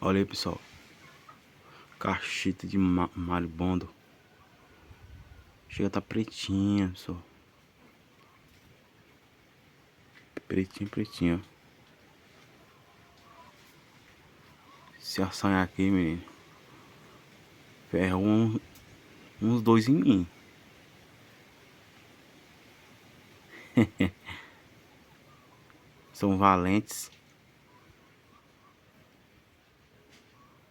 Olha aí, pessoal. Cacheta de maribondo. Chega a tá pretinha, pessoal. Pretinho, pretinho. Se assanhar aqui, menino, ferra uns dois em mim. São valentes.